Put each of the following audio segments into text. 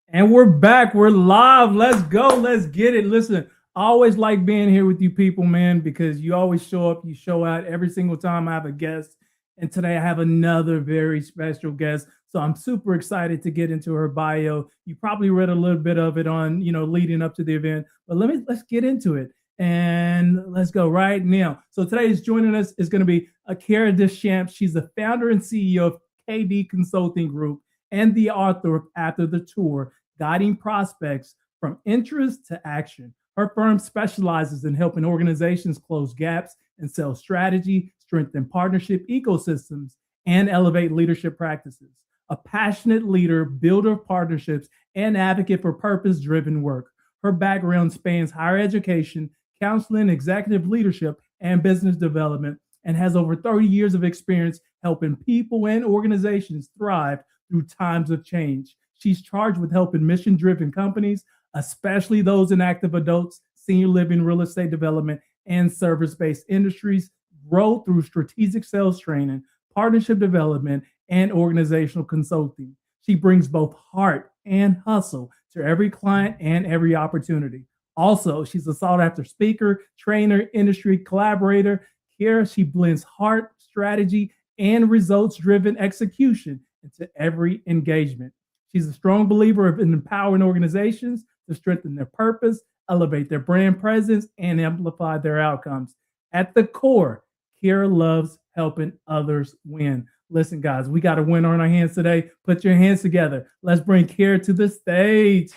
And we're back. We're live. Let's go. Let's get it. Listen, I always like being here with you people, man, because you always show up, you show out every single time I have a guest. And today I have another very special guest. So I'm super excited to get into her bio. You probably read a little bit of it on, leading up to the event, but let's get into it. And let's go right now. So today is joining us is going to be Kiera DesChamps. She's the founder and CEO of KD Consulting Group and the author of After the Tour, guiding prospects from interest to action. Her firm specializes in helping organizations close gaps in sales strategy, strengthen partnership ecosystems, and elevate leadership practices. A passionate leader, builder of partnerships, and advocate for purpose driven work. Her background spans higher education, counseling, executive leadership, and business development, and has over 30 years of experience helping people and organizations thrive through times of change. She's charged with helping mission driven companies, especially those in active adults, senior living, real estate development, and service based industries, grow through strategic sales training, partnership development, and organizational consulting. She brings both heart and hustle to every client and every opportunity. Also, she's a sought after speaker, trainer, industry collaborator. Here, she blends heart, strategy, and results driven execution into every engagement. She's a strong believer of empowering organizations to strengthen their purpose, elevate their brand presence, and amplify their outcomes. At the core, Kiera loves helping others win. Listen, guys, we got a winner on our hands today. Put your hands together. Let's bring Kiera to the stage.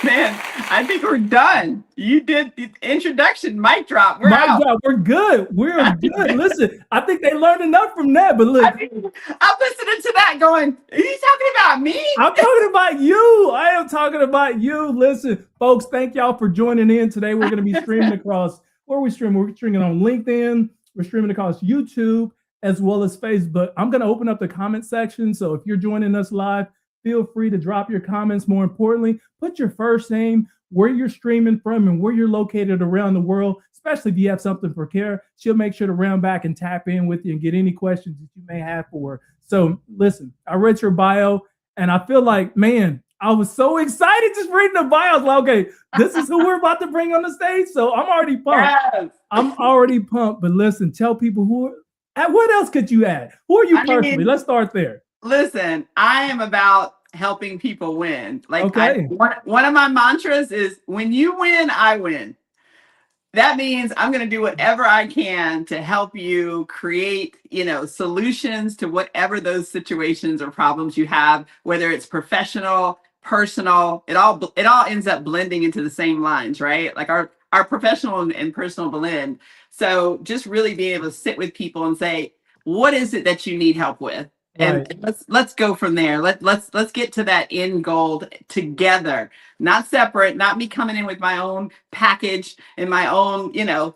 Man, I think we're done. You did the introduction, mic drop. We're out. Drop. We're good. We're good. Listen, I think they learned enough from that. But look, I'm listening to that going, he's talking about me? I'm talking about you. I am talking about you. Listen, folks, thank y'all for joining in today. We're going to be streaming across, where are we streaming? We're streaming on LinkedIn. We're streaming across YouTube as well as Facebook. I'm going to open up the comment section. So if you're joining us live, feel free to drop your comments. More importantly, put your first name, where you're streaming from, and where you're located around the world, especially if you have something for Kiera. She'll make sure to round back and tap in with you and get any questions that you may have for her. So listen, I read your bio and I feel like, man, I was so excited just reading the bio. I was like, okay, this is who we're about to bring on the stage. So I'm already pumped. Yes. I'm already pumped. But listen, tell people what else could you add? Who are you personally? Let's start there. Listen, I am about helping people win. Like, okay. One of my mantras is, when you win, I win. That means I'm going to do whatever I can to help you create, solutions to whatever those situations or problems you have, whether it's professional, personal. It all ends up blending into the same lines, right? Like our professional and personal blend. So just really being able to sit with people and say, what is it that you need help with? And right. let's go from there. Let's get to that end goal together, not separate, not me coming in with my own package and my own,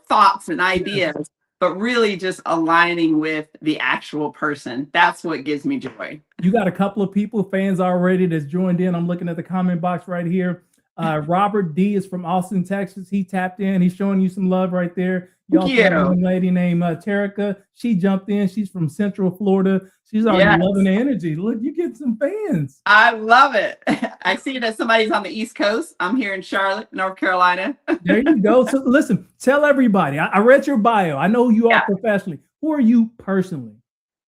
thoughts and ideas, yes. But really just aligning with the actual person. That's what gives me joy. You got a couple of people, fans already that's joined in. I'm looking at the comment box right here. Robert D is from Austin, Texas. He tapped in. He's showing you some love right there. You also have a lady named Terica. She jumped in. She's from Central Florida. She's already loving the energy. Look, you get some fans. I love it. I see that somebody's on the East Coast. I'm here in Charlotte, North Carolina. There you go. So listen, tell everybody. I read your bio. I know who you are professionally. Who are you personally?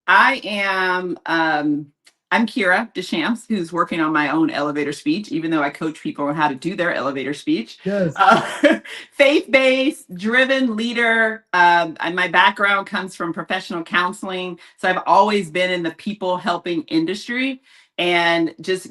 I am I'm Kiera DesChamps, who's working on my own elevator speech, even though I coach people on how to do their elevator speech. Yes. Faith-based, driven leader. And my background comes from professional counseling. So I've always been in the people helping industry and just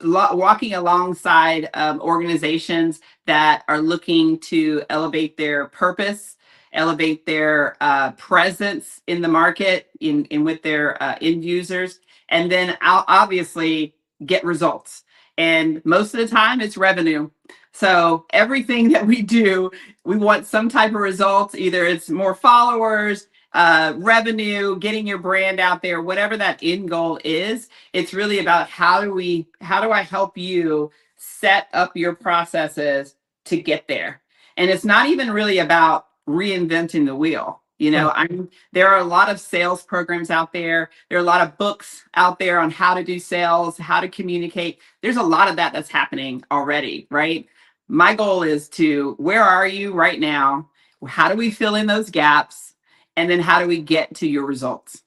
walking alongside organizations that are looking to elevate their purpose, elevate their presence in the market, in with their end users. And then I'll obviously get results. And most of the time it's revenue. So everything that we do, we want some type of results. Either it's more followers, revenue, getting your brand out there, whatever that end goal is. It's really about how do I help you set up your processes to get there? And it's not even really about reinventing the wheel. There are a lot of sales programs out there. There are a lot of books out there on how to do sales, how to communicate. There's a lot of that that's happening already, right? My goal is to, where are you right now? How do we fill in those gaps? And then how do we get to your results?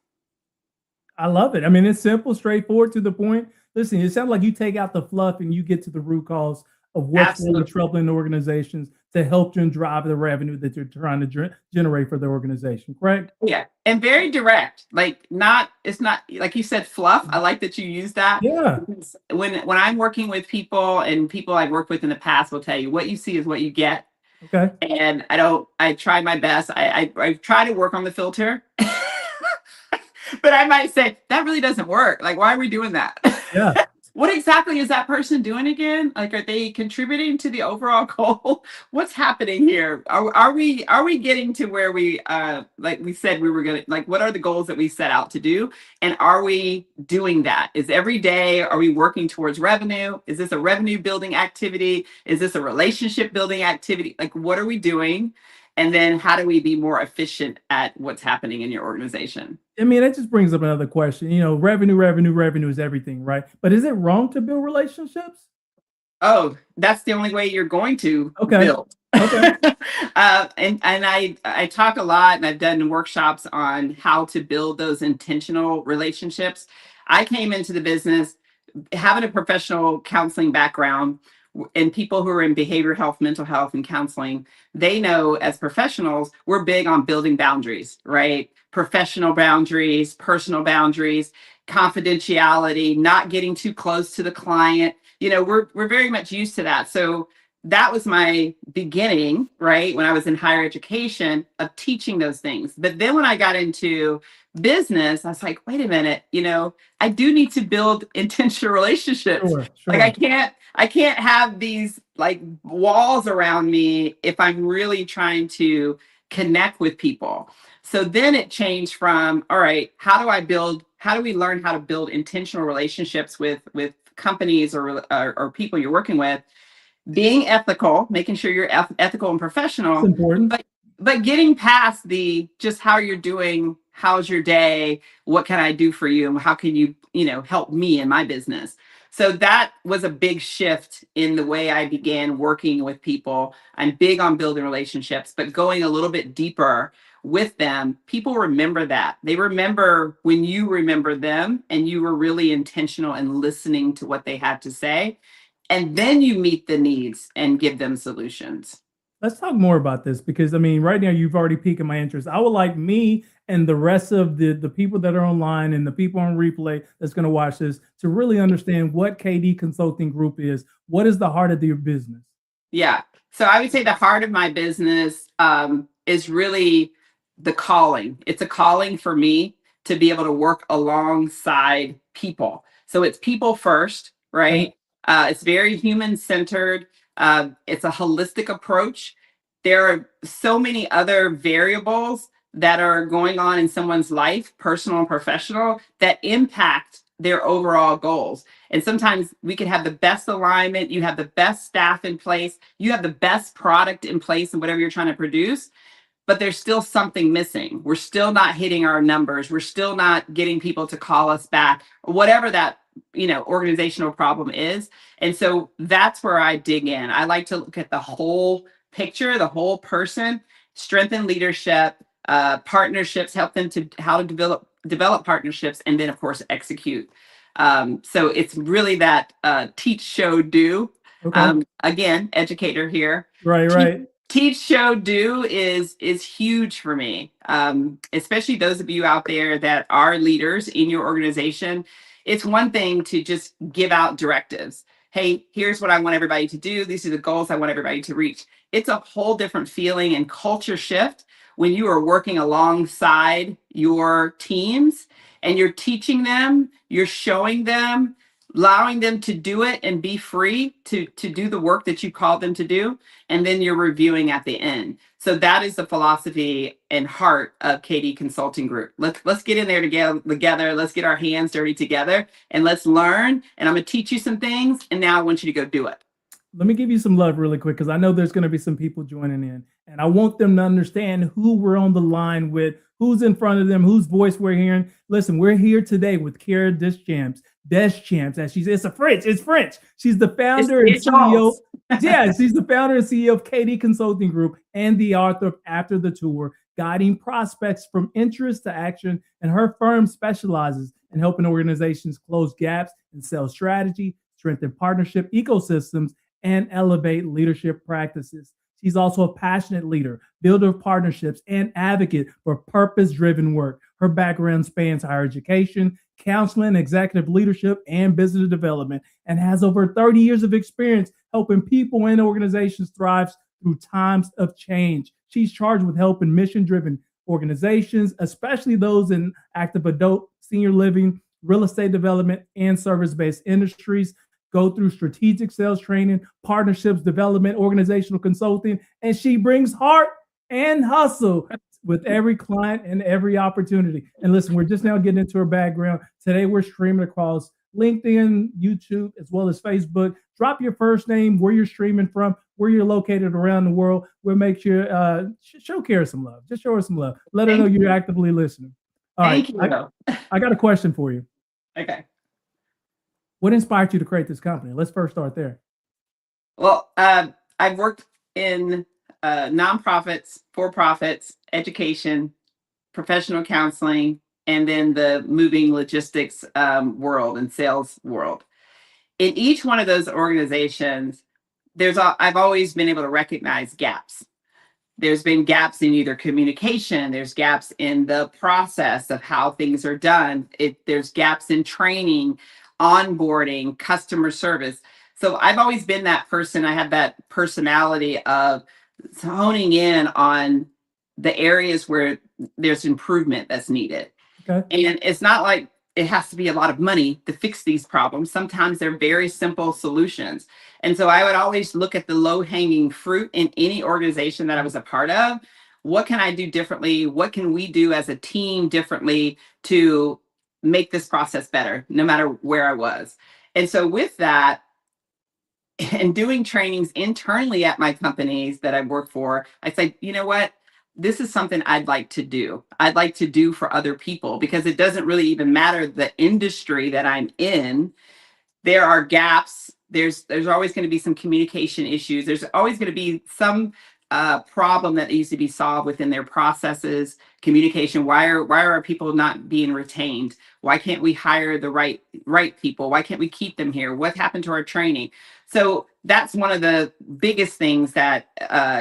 I love it. I mean, it's simple, straightforward, to the point. Listen, it sounds like you take out the fluff and you get to the root cause of what's really troubling organizations to help them drive the revenue that you're trying to generate for the organization, correct? Yeah, and very direct. It's not like you said, fluff. I like that you use that. Yeah. When I'm working with people, and people I've worked with in the past will tell you, what you see is what you get. Okay. And I try my best. I try to work on the filter. But I might say, that really doesn't work. Like, why are we doing that? Yeah. What exactly is that person doing again? Like, are they contributing to the overall goal? What's happening here? Are we getting to where we like we said we were gonna, like, what are the goals that we set out to do? And are we doing that? Is every day, are we working towards revenue? Is this a revenue building activity? Is this a relationship building activity? Like, what are we doing? And then how do we be more efficient at what's happening in your organization? I mean, that just brings up another question. Revenue is everything, right? But is it wrong to build relationships? Oh, that's the only way you're going to build. Okay. And I talk a lot, and I've done workshops on how to build those intentional relationships. I came into the business having a professional counseling background, and people who are in behavioral health, mental health, and counseling, they know as professionals, we're big on building boundaries, right? Professional boundaries, personal boundaries, confidentiality, not getting too close to the client. We're very much used to that. So that was my beginning, right? When I was in higher education, of teaching those things. But then when I got into business, I was like, wait a minute, I do need to build intentional relationships. Sure. Like, I can't have these like walls around me if I'm really trying to connect with people. So then it changed from, all right, how do we learn how to build intentional relationships with companies or people you're working with, being ethical, making sure you're ethical and professional. It's important. But getting past the just how you're doing, how's your day, what can I do for you, and how can you, help me in my business. So that was a big shift in the way I began working with people. I'm big on building relationships, but going a little bit deeper with them. People remember that. They remember when you remember them and you were really intentional in listening to what they had to say. And then you meet the needs and give them solutions. Let's talk more about this, because I mean, right now you've already piqued my interest. I would like me and the rest of the people that are online and the people on replay that's going to watch this to really understand what KD Consulting Group is. What is the heart of your business? Yeah. So I would say the heart of my business is really the calling. It's a calling for me to be able to work alongside people. So it's people first, right? It's very human centered. It's a holistic approach. There are so many other variables that are going on in someone's life, personal and professional, that impact their overall goals. And sometimes we can have the best alignment, you have the best staff in place, you have the best product in place and whatever you're trying to produce, but there's still something missing. We're still not hitting our numbers. We're still not getting people to call us back, or whatever that organizational problem is. And so that's where I dig in. I like to look at the whole picture, the whole person, strengthen leadership, partnerships, help them to how to develop partnerships, and then of course execute. So it's really that teach, show, do. Okay. Again, educator here. Right. Teach, show, do is huge for me, especially those of you out there that are leaders in your organization. It's one thing to just give out directives. Hey, here's what I want everybody to do. These are the goals I want everybody to reach. It's a whole different feeling and culture shift when you are working alongside your teams and you're teaching them, you're showing them, allowing them to do it and be free to do the work that you called them to do. And then you're reviewing at the end. So that is the philosophy and heart of KD Consulting Group. Let's get in there together. Let's get our hands dirty together and let's learn. And I'm going to teach you some things. And now I want you to go do it. let me give you some love really quick because I know there's going to be some people joining in, and I want them to understand who we're on the line with, who's in front of them, whose voice we're hearing. Listen, we're here today with Kiera DesChamps, as she's it's French. She's the founder and CEO. Yeah, she's the founder and CEO of KD Consulting Group and the author of After the Tour, guiding prospects from interest to action. And her firm specializes in helping organizations close gaps in sales strategy, strengthen partnership ecosystems, and elevate leadership practices. She's also a passionate leader, builder of partnerships, and advocate for purpose-driven work. Her background spans higher education, counseling, executive leadership, and business development, and has over 30 years of experience helping people and organizations thrive through times of change. She's charged with helping mission-driven organizations, especially those in active adult, senior living, real estate development, and service-based industries, go through strategic sales training, partnerships development, organizational consulting, and she brings heart and hustle with every client and every opportunity. And listen, we're just now getting into her background. Today, we're streaming across LinkedIn, YouTube, as well as Facebook. Drop your first name, where you're streaming from, where you're located around the world. We'll make sure, show Kiera some love. Just show her some love. Let her know you're actively listening. All right. I got a question for you. Okay. What inspired you to create this company? Let's first start there. Well, I've worked in nonprofits, for-profits, education, professional counseling, and then the moving logistics world and sales world. In each one of those organizations, I've always been able to recognize gaps. There's been gaps in either communication, there's gaps in the process of how things are done. There's gaps in training, onboarding, customer service. So I've always been that person. I have that personality of honing in on the areas where there's improvement that's needed. Okay. And it's not like it has to be a lot of money to fix these problems. Sometimes they're very simple solutions. And so I would always look at the low-hanging fruit in any organization that I was a part of. What can I do differently? What can we do as a team differently to make this process better, no matter where I was? And so with that, and doing trainings internally at my companies that I work for, I say, you know what? This is something I'd like to do. I'd like to do for other people, because it doesn't really even matter the industry that I'm in. There are gaps. There's always going to be some communication issues. There's always going to be some problem that needs to be solved within their processes, communication. Why are our people not being retained? Why can't we hire the right people? Why can't we keep them here? What happened to our training? So that's one of the biggest things that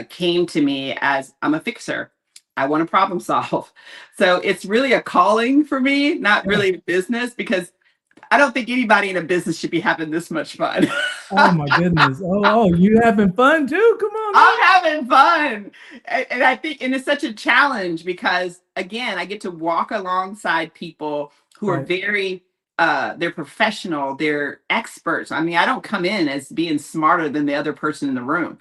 came to me as I'm a fixer. I want to problem solve. So it's really a calling for me, not really business, because I don't think anybody in a business should be having this much fun. Oh my goodness. Oh, you having fun too? Come on. Man. I'm having fun. And I think, and it's such a challenge because, again, I get to walk alongside people who are very, they're professional, they're experts. I mean, I don't come in as being smarter than the other person in the room.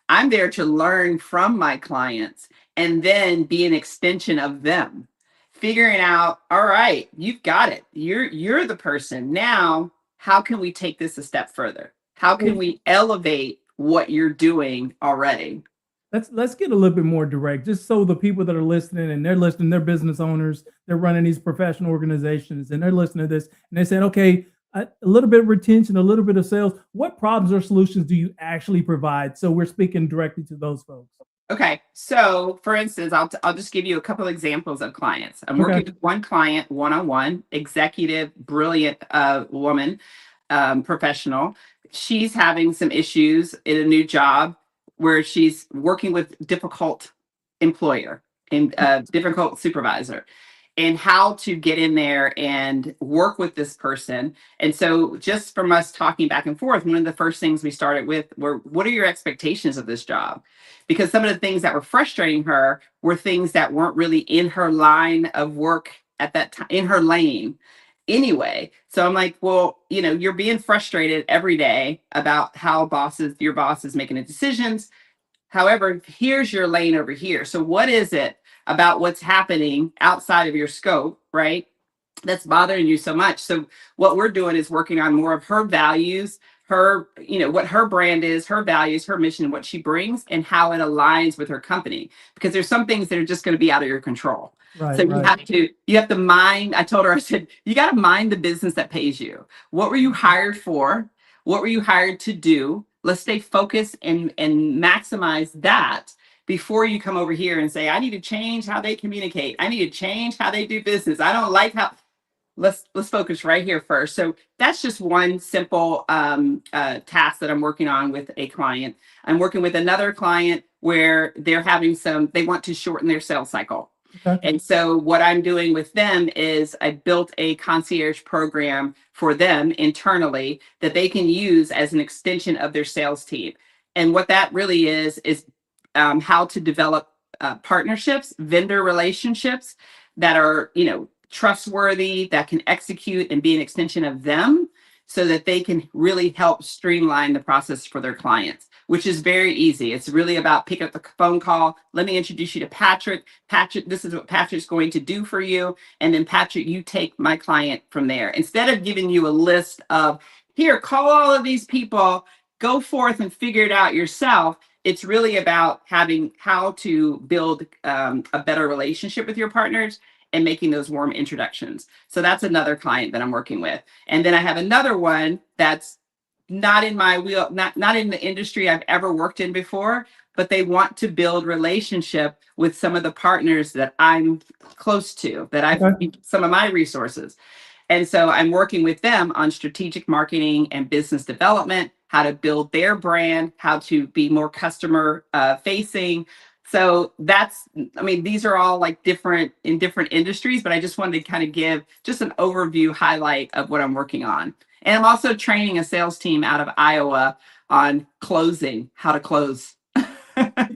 I'm there to learn from my clients and then be an extension of them. Figuring out, all right, you've got it. You're the person. Now, how can we take this a step further? How can we elevate what you're doing already? Let's get a little bit more direct, just so the people that are listening, and they're business owners, they're running these professional organizations, and they're listening to this, and they said, okay, a little bit of retention, a little bit of sales. What problems or solutions do you actually provide? So we're speaking directly to those folks. Okay, so for instance, I'll just give you a couple of examples of clients. I'm working with one client one-on-one, executive, brilliant woman, professional. She's having some issues in a new job where she's working with difficult employer and difficult supervisor, and how to get in there and work with this person. And so just from us talking back and forth, one of the first things we started with were, what are your expectations of this job? Because some of the things that were frustrating her were things that weren't really in her line of work at that time, in her lane anyway. So I'm like, well, you're being frustrated every day about how your boss is making the decisions. However, here's your lane over here. So what is it about what's happening outside of your scope, right, that's bothering you so much? So what we're doing is working on more of her values, her, what her brand is, her values, her mission, what she brings, and how it aligns with her company. Because there's some things that are just going to be out of your control. Right, so right. you have to mind. I told her, I said, you got to mind the business that pays you. What were you hired for? What were you hired to do? Let's stay focused and maximize that before you come over here and say, I need to change how they communicate. I need to change how they do business. I don't like how. Let's focus right here first. So that's just one simple task that I'm working on with a client. I'm working with another client where they're having they want to shorten their sales cycle. Okay. And so what I'm doing with them is I built a concierge program for them internally that they can use as an extension of their sales team. And what that really is how to develop partnerships, vendor relationships that are, trustworthy, that can execute and be an extension of them so that they can really help streamline the process for their clients, which is very easy. It's really about pick up the phone call. Let me introduce you to Patrick. Patrick, this is what Patrick's going to do for you. And then Patrick, you take my client from there. Instead of giving you a list of, here, call all of these people, go forth and figure it out yourself. It's really about having how to build a better relationship with your partners and making those warm introductions. So that's another client that I'm working with. And then I have another one that's not in my wheel, not in the industry I've ever worked in before, but they want to build relationship with some of the partners that I'm close to, that I've some of my resources. And so I'm working with them on strategic marketing and business development, how to build their brand, how to be more customer facing. So these are all like different in different industries, but I just wanted to kind of give just an overview highlight of what I'm working on. And I'm also training a sales team out of Iowa on closing, how to close.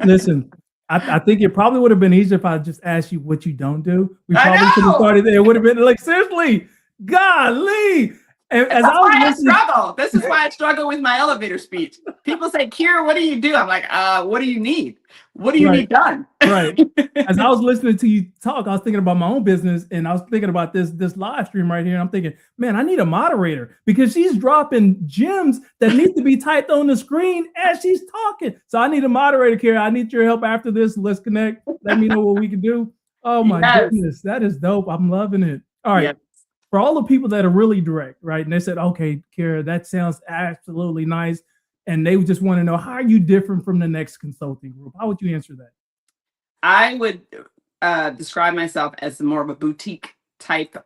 Listen, I think it probably would have been easier if I just asked you what you don't do. We probably could have started there. It would have been like, seriously, golly. And as I struggle. This is why I struggle with my elevator speech. People say, Kiera, what do you do? I'm like, what do you need? What do you need done? Right. As I was listening to you talk, I was thinking about my own business, and I was thinking about this live stream right here. And I'm thinking, man, I need a moderator because she's dropping gems that need to be typed on the screen as she's talking. So I need a moderator, Kiera. I need your help after this. Let's connect. Let me know what we can do. Oh my goodness, that is dope. I'm loving it. All right. Yes. For all the people that are really direct, right? And they said, okay, Kiera, that sounds absolutely nice. And they just want to know, how are you different from the next consulting group? How would you answer that? I would describe myself as more of a boutique type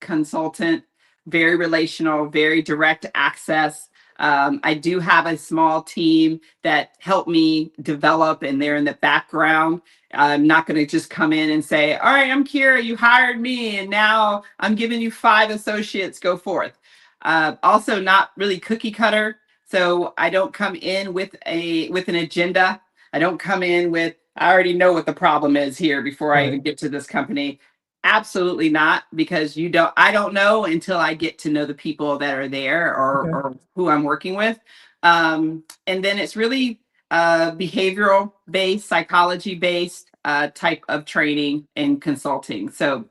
consultant, very relational, very direct access. I do have a small team that help me develop, and they're in the background. I'm not going to just come in and say, all right, I'm Kiera, you hired me, and now I'm giving you 5 associates, go forth. Also not really cookie cutter. So I don't come in with an agenda. I don't come in with, I already know what the problem is here before I even get to this company. Absolutely not, because I don't know until I get to know the people that are there or who I'm working with. And then it's really behavioral based, psychology based type of training and consulting. So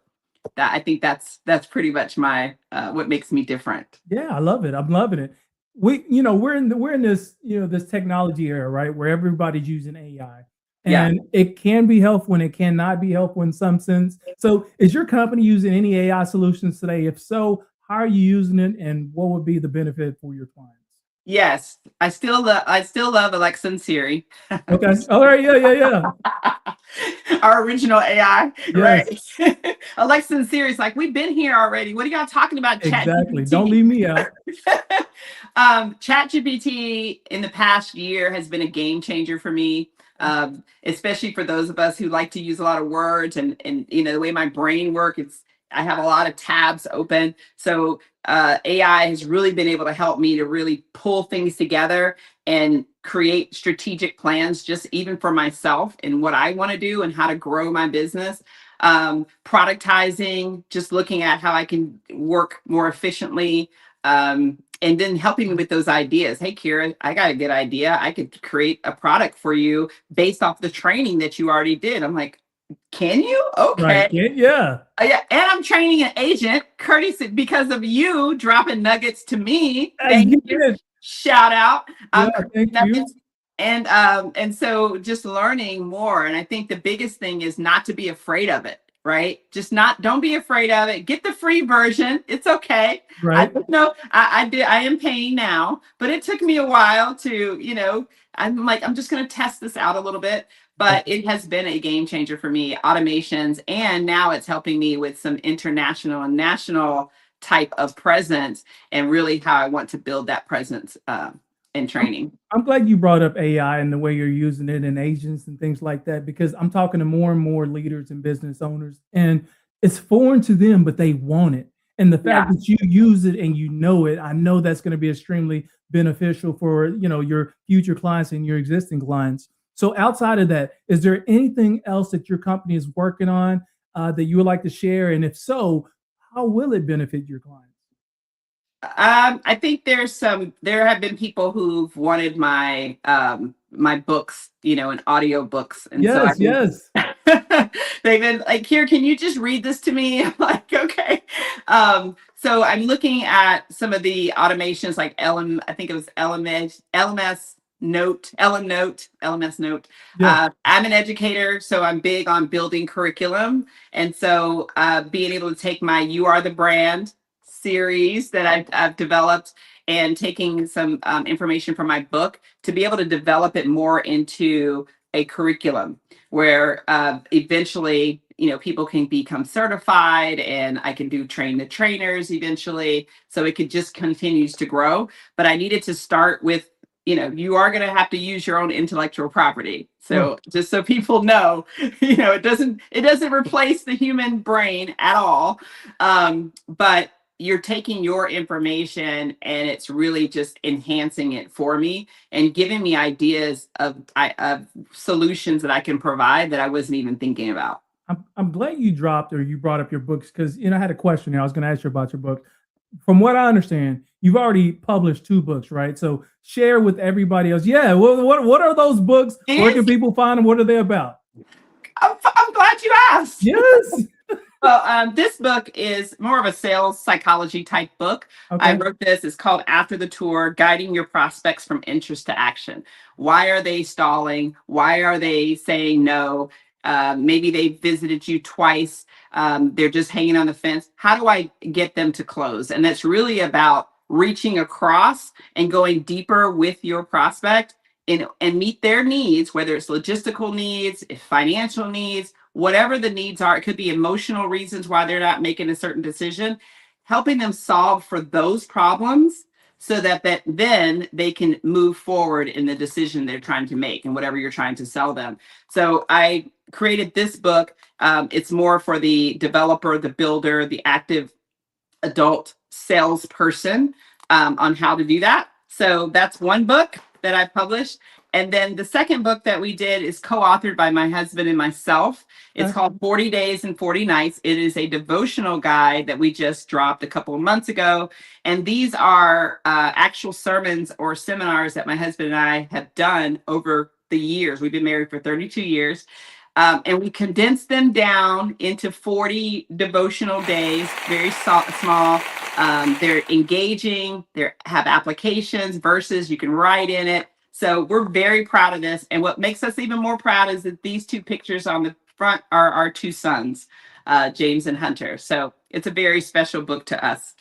I think that's pretty much my what makes me different. Yeah, I love it. I'm loving it. We're in this, this technology era, right? Where everybody's using AI. And it can be helpful and it cannot be helpful in some sense. So is your company using any AI solutions today? If so, how are you using it and what would be the benefit for your clients? Yes, I still love Alexa and Siri. Okay. All right. Yeah. Our original AI, right? Alexa and Siri is like, we've been here already. What are y'all talking about? Exactly. Don't leave me out. ChatGPT in the past year has been a game changer for me. Especially for those of us who like to use a lot of words and the way my brain works, I have a lot of tabs open. So AI has really been able to help me to really pull things together and create strategic plans, just even for myself and what I want to do and how to grow my business. Productizing, just looking at how I can work more efficiently. And then helping me with those ideas. Hey, Kiera, I got a good idea. I could create a product for you based off the training that you already did. I'm like, can you? Okay. Right. Yeah. Yeah. And I'm training an agent, courtesy because of you dropping nuggets to me. Thank you. Shout out. Yeah, thank you. And so just learning more. And I think the biggest thing is not to be afraid of it, right? Don't be afraid of it. Get the free version. It's okay. Right. I am paying now, but it took me a while to, I'm just going to test this out a little bit. But it has been a game changer for me, automations. And now it's helping me with some international and national type of presence, and really how I want to build that presence in training. I'm glad you brought up AI and the way you're using it in agents and things like that, because I'm talking to more and more leaders and business owners, and it's foreign to them, but they want it. And the fact that you use it and you know it, I know that's going to be extremely beneficial for your future clients and your existing clients. So outside of that, is there anything else that your company is working on that you would like to share? And if so, how will it benefit your clients? I think there have been people who've wanted my my books, in audio books. And yes. They've been like, here, can you just read this to me? I'm like, okay. So I'm looking at some of the automations like I think it was LMS Note. Yeah. I'm an educator, so I'm big on building curriculum. And so being able to take my You Are the Brand series that I've developed and taking some information from my book to be able to develop it more into a curriculum where eventually, people can become certified, and I can train the trainers eventually. So it could just continues to grow. But I needed to start with, you are going to have to use your own intellectual property. So just so people know, it doesn't replace the human brain at all. But you're taking your information and it's really just enhancing it for me and giving me ideas of solutions that I can provide that I wasn't even thinking about. I'm glad you brought up your books, because I had a question here. I was going to ask you about your book. From what I understand, you've already published 2 books, right? So share with everybody else. Yeah, what are those books? Where can people find them? What are they about? I'm glad you asked. Yes. Well, this book is more of a sales psychology type book. Okay. I wrote this. It's called After the Tour, Guiding Your Prospects from Interest to Action. Why are they stalling? Why are they saying no? Maybe they visited you twice. They're just hanging on the fence. How do I get them to close? And that's really about reaching across and going deeper with your prospect and meet their needs, whether it's logistical needs, financial needs, whatever the needs are. It could be emotional reasons why they're not making a certain decision, helping them solve for those problems so that then they can move forward in the decision they're trying to make and whatever you're trying to sell them. So I created this book. It's more for the developer, the builder, the active adult salesperson on how to do that. So that's one book that I published. And then the second book that we did is co-authored by my husband and myself. It's called 40 Days and 40 Nights. It is a devotional guide that we just dropped a couple of months ago. And these are actual sermons or seminars that my husband and I have done over the years. We've been married for 32 years. And we condensed them down into 40 devotional days, very small. They're engaging, they have applications, verses you can write in it. So we're very proud of this. And what makes us even more proud is that these 2 pictures on the front are our 2 sons, James and Hunter. So it's a very special book to us.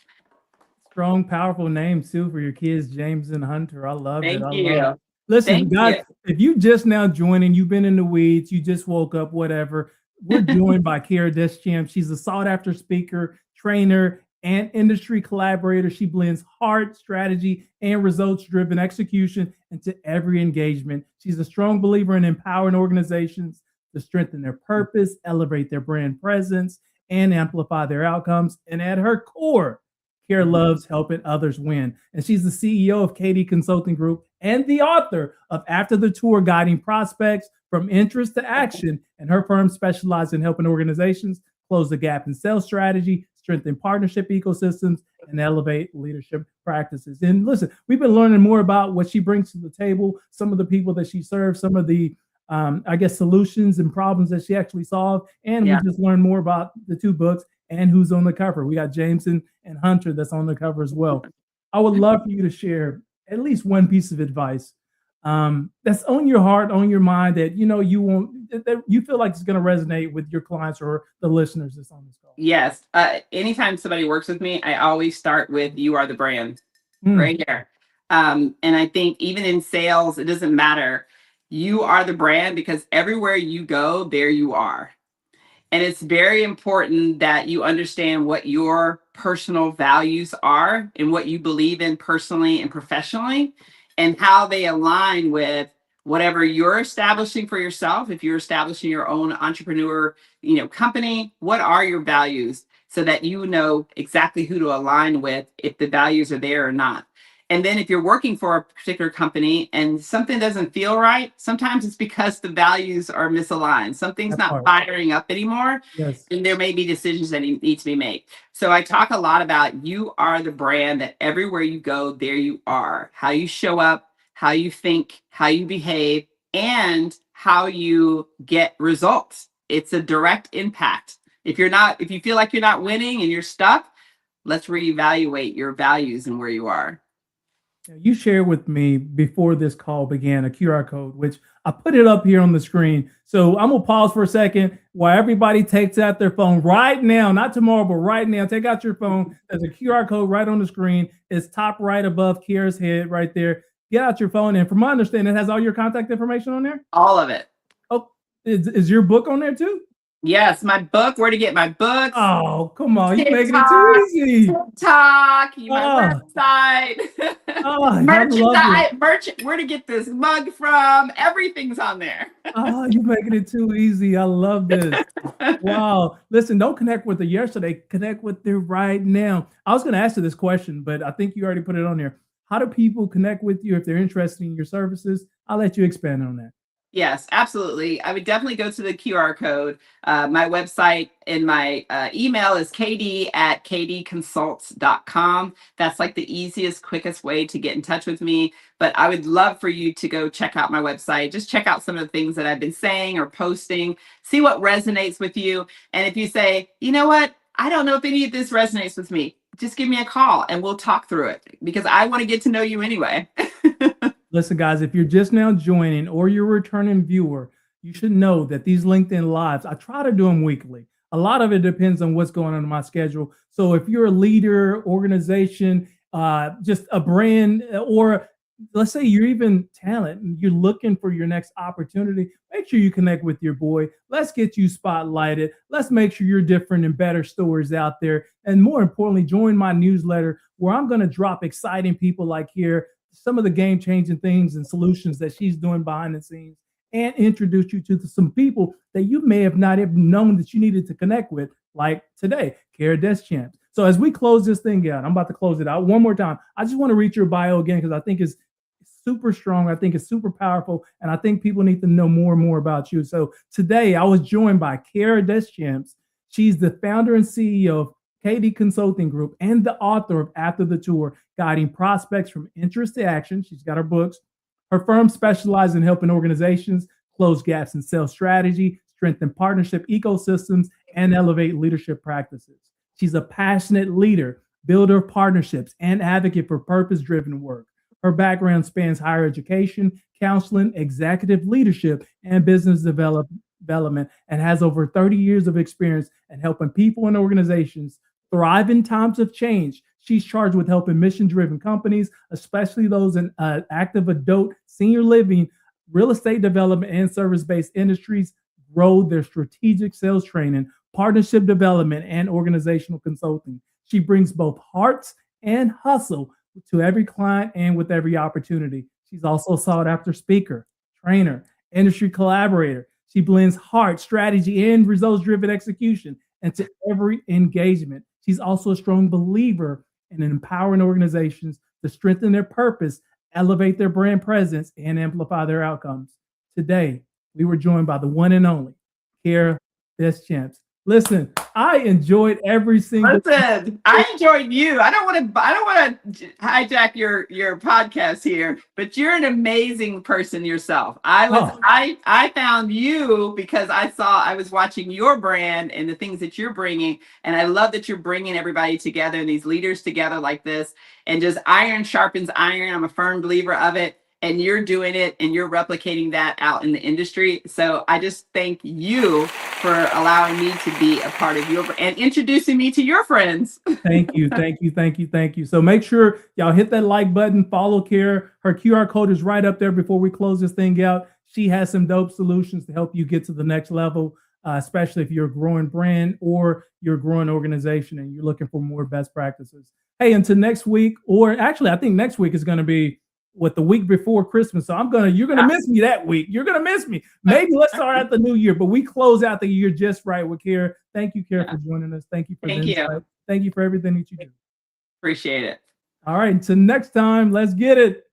Strong, powerful names too for your kids, James and Hunter. I love it. Thank you. Listen, guys, if you just now joining, you've been in the weeds, you just woke up, whatever. We're joined by Kiera DesChamps. She's a sought-after speaker, trainer, and industry collaborator. She blends heart, strategy, and results-driven execution into every engagement. She's a strong believer in empowering organizations to strengthen their purpose, elevate their brand presence, and amplify their outcomes. And at her core, Kiera loves helping others win. And she's the CEO of KD Consulting Group and the author of After the Tour, Guiding Prospects from Interest to Action. And her firm specializes in helping organizations close the gap in sales strategy, strengthen partnership ecosystems, and elevate leadership practices. And listen, we've been learning more about what she brings to the table, some of the people that she serves, some of the solutions and problems that she actually solved. And we just learned more about the 2 books and who's on the cover. We got Jameson and Hunter that's on the cover as well. I would love for you to share at least one piece of advice that's on your heart, on your mind, that you won't, that you feel like it's going to resonate with your clients or the listeners that's on this call? Yes. Anytime somebody works with me, I always start with "You are the brand," right here. And I think even in sales, it doesn't matter. You are the brand because everywhere you go, there you are. And it's very important that you understand what your personal values are and what you believe in personally and professionally, and how they align with whatever you're establishing for yourself. If you're establishing your own entrepreneur, company, what are your values, so that you know exactly who to align with, if the values are there or not. And then if you're working for a particular company and something doesn't feel right, sometimes it's because the values are misaligned. Something's not firing up anymore. Yes. And there may be decisions that need to be made. So I talk a lot about you are the brand, that everywhere you go, there you are. How you show up, how you think, how you behave, and how you get results. It's a direct impact. If you feel like you're not winning and you're stuck, let's reevaluate your values and where you are. You shared with me before this call began a QR code, which I put it up here on the screen. So I'm going to pause for a second while everybody takes out their phone right now, not tomorrow, but right now. Take out your phone. There's a QR code right on the screen. It's top right above Kiera's head right there. Get out your phone. And from my understanding, it has all your contact information on there? All of it. Oh, is your book on there too? Yes, my book, where to get my books. Oh, come on. You're making it too easy. TikTok, my website, merchandise, where to get this mug from. Everything's on there. Oh, you're making it too easy. I love this. Wow. Listen, don't connect with her yesterday. Connect with her right now. I was going to ask you this question, but I think you already put it on there. How do people connect with you if they're interested in your services? I'll let you expand on that. Yes, absolutely. I would definitely go to the QR code. My website and my email is kd@kdconsults.com. That's like the easiest, quickest way to get in touch with me. But I would love for you to go check out my website. Just check out some of the things that I've been saying or posting. See what resonates with you. And if you say, you know what, I don't know if any of this resonates with me, just give me a call and we'll talk through it, because I want to get to know you anyway. Listen, guys, if you're just now joining or you're a returning viewer, you should know that these LinkedIn Lives, I try to do them weekly. A lot of it depends on what's going on in my schedule. So if you're a leader, organization, just a brand, or let's say you're even talent and you're looking for your next opportunity, make sure you connect with your boy. Let's get you spotlighted. Let's make sure you're different and better stories out there. And more importantly, join my newsletter where I'm going to drop exciting people like here, some of the game-changing things and solutions that she's doing behind the scenes, and introduce you to some people that you may have not even known that you needed to connect with, like today, Kiera DesChamps. So as we close this thing out, I'm about to close it out one more time. I just want to read your bio again because I think it's super strong. I think it's super powerful, and I think people need to know more and more about you. So today I was joined by Kiera DesChamps. She's the founder and CEO of KD Consulting Group and the author of After the Tour, Guiding Prospects from Interest to Action. She's got her books. Her firm specializes in helping organizations close gaps in sales strategy, strengthen partnership ecosystems, and elevate leadership practices. She's a passionate leader, builder of partnerships, and advocate for purpose-driven work. Her background spans higher education, counseling, executive leadership, and business development, and has over 30 years of experience in helping people and organizations thrive in times of change. She's charged with helping mission-driven companies, especially those in active adult, senior living, real estate development, and service-based industries, grow their strategic sales training, partnership development, and organizational consulting. She brings both hearts and hustle to every client and with every opportunity. She's also a sought-after speaker, trainer, industry collaborator. She blends heart, strategy, and results-driven execution into every engagement. She's also a strong believer in empowering organizations to strengthen their purpose, elevate their brand presence, and amplify their outcomes. Today, we were joined by the one and only Kiera DesChamps. Listen, I enjoyed every single. Listen, I enjoyed you. I don't want to hijack your podcast here, but you're an amazing person yourself. I found you because I was watching your brand and the things that you're bringing, and I love that you're bringing everybody together and these leaders together like this, and just iron sharpens iron. I'm a firm believer of it. And you're doing it and you're replicating that out in the industry. So I just thank you for allowing me to be a part of your and introducing me to your friends. Thank you, thank you, thank you, thank you. So make sure y'all hit that like button, follow Kiera. Her QR code is right up there before we close this thing out. She has some dope solutions to help you get to the next level, especially if you're a growing brand or you're a growing organization and you're looking for more best practices. Hey, until next week, or actually I think next week is going to be the week before Christmas. So you're gonna miss me that week. You're gonna miss me. Maybe let's start at the new year, but we close out the year just right with Kiera. Thank you, Kiera, for joining us. Thank you for the insight. Thank you for everything that you do. Appreciate it. All right, until next time, let's get it.